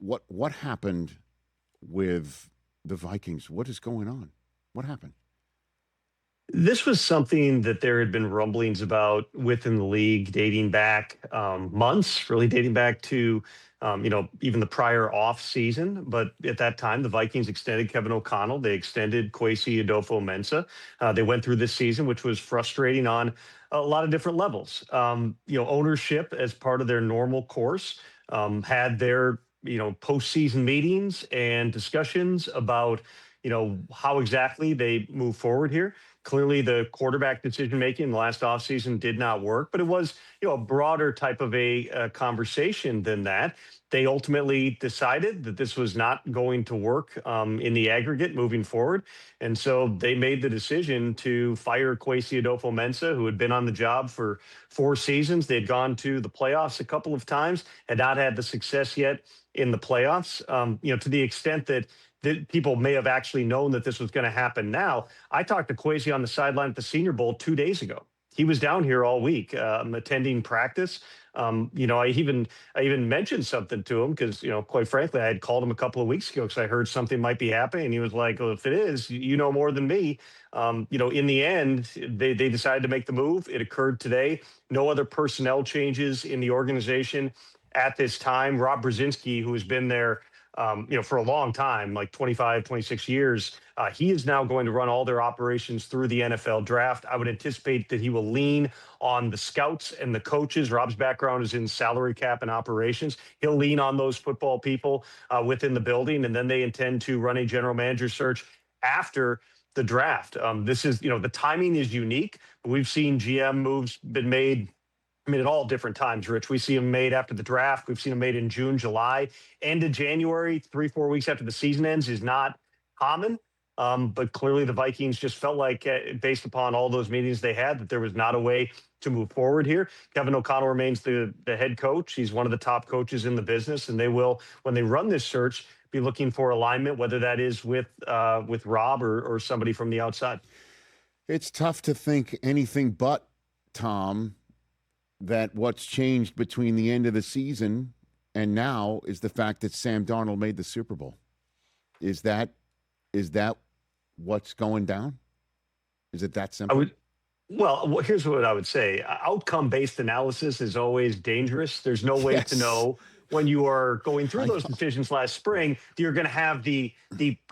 what happened with the Vikings? What is going on? What happened? This was something that there had been rumblings about within the league dating back months, really dating back to, even the prior off season. But at that time, the Vikings extended Kevin O'Connell. They extended Kwesi Adofo-Mensah. They went through this season, which was frustrating on a lot of different levels. Ownership, as part of their normal course, had their, postseason meetings and discussions about, how exactly they move forward here. Clearly, the quarterback decision-making in the last offseason did not work, but it was, a broader type of a conversation than that. They ultimately decided that this was not going to work in the aggregate moving forward. And so they made the decision to fire Kwesi Adofo-Mensah, who had been on the job for 4 seasons. They had gone to the playoffs a couple of times, had not had the success yet in the playoffs, to the extent that people may have actually known that this was going to happen now. I talked to Kwesi on the sideline at the Senior Bowl 2 days ago. He was down here all week attending practice. I even mentioned something to him because, quite frankly, I had called him a couple of weeks ago because I heard something might be happening. And he was like, well, if it is, you know more than me. In the end, they decided to make the move. It occurred today. No other personnel changes in the organization at this time. Rob Brzezinski, who has been there for a long time, like 25, 26 years. He is now going to run all their operations through the NFL draft. I would anticipate that he will lean on the scouts and the coaches. Rob's background is in salary cap and operations. He'll lean on those football people within the building, and then they intend to run a general manager search after the draft. This is, the timing is unique. We've seen GM moves been made at all different times, Rich. We see them made after the draft. We've seen them made in June, July, end of January, 3-4 weeks after the season ends is not common. But clearly the Vikings just felt like, based upon all those meetings they had, that there was not a way to move forward here. Kevin O'Connell remains the head coach. He's one of the top coaches in the business, and they will, when they run this search, be looking for alignment, whether that is with Rob or somebody from the outside. It's tough to think anything but, Tom, that what's changed between the end of the season and now is the fact that Sam Darnold made the Super Bowl. Is that what's going down? Is it that simple? Well, here's what I would say. Outcome-based analysis is always dangerous. There's no way to know when you are going through those decisions last spring, you're going to have the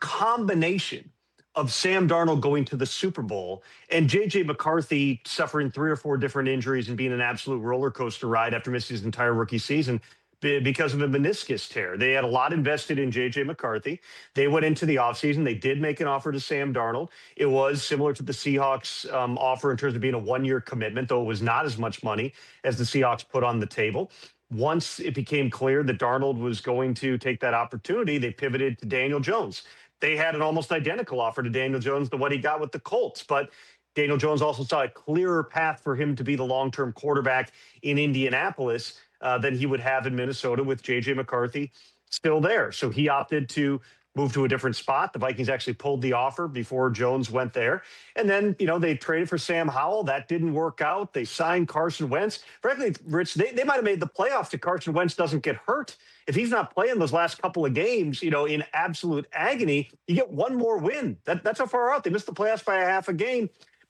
combination of Sam Darnold going to the Super Bowl and J.J. McCarthy suffering 3 or 4 different injuries and being an absolute roller coaster ride after missing his entire rookie season because of a meniscus tear. They had a lot invested in J.J. McCarthy. They went into the offseason. They did make an offer to Sam Darnold. It was similar to the Seahawks offer in terms of being a 1-year commitment, though it was not as much money as the Seahawks put on the table. Once it became clear that Darnold was going to take that opportunity, they pivoted to Daniel Jones. They had an almost identical offer to Daniel Jones to what he got with the Colts, but Daniel Jones also saw a clearer path for him to be the long-term quarterback in Indianapolis than he would have in Minnesota with J.J. McCarthy still there. So he opted to move to a different spot. The Vikings actually pulled the offer before Jones went there. And then, they traded for Sam Howell. That didn't work out. They signed Carson Wentz. Frankly, Rich, they might have made the playoffs if Carson Wentz doesn't get hurt. If he's not playing those last couple of games, in absolute agony, you get one more win. That's how far out. They missed the playoffs by a half a game.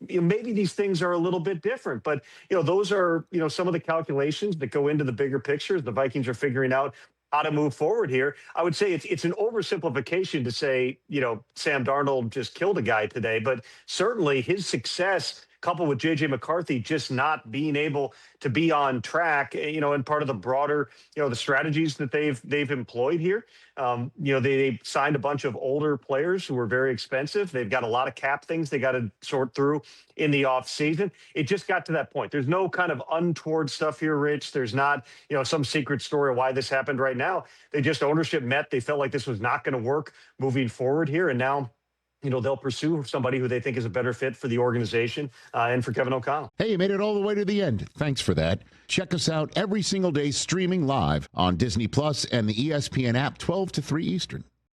Maybe these things are a little bit different, but those are some of the calculations that go into the bigger picture. The Vikings are figuring out how to move forward here. I would say it's an oversimplification to say Sam Darnold just killed a guy today, but certainly his success coupled with J.J. McCarthy just not being able to be on track, and part of the broader, the strategies that they've employed here. They signed a bunch of older players who were very expensive. They've got a lot of cap things they got to sort through in the offseason. It just got to that point. There's no kind of untoward stuff here, Rich. There's not, some secret story of why this happened right now. They just ownership met. They felt like this was not going to work moving forward here. And now, they'll pursue somebody who they think is a better fit for the organization and for Kevin O'Connell. Hey, you made it all the way to the end. Thanks for that. Check us out every single day streaming live on Disney Plus and the ESPN app 12 to 3 Eastern.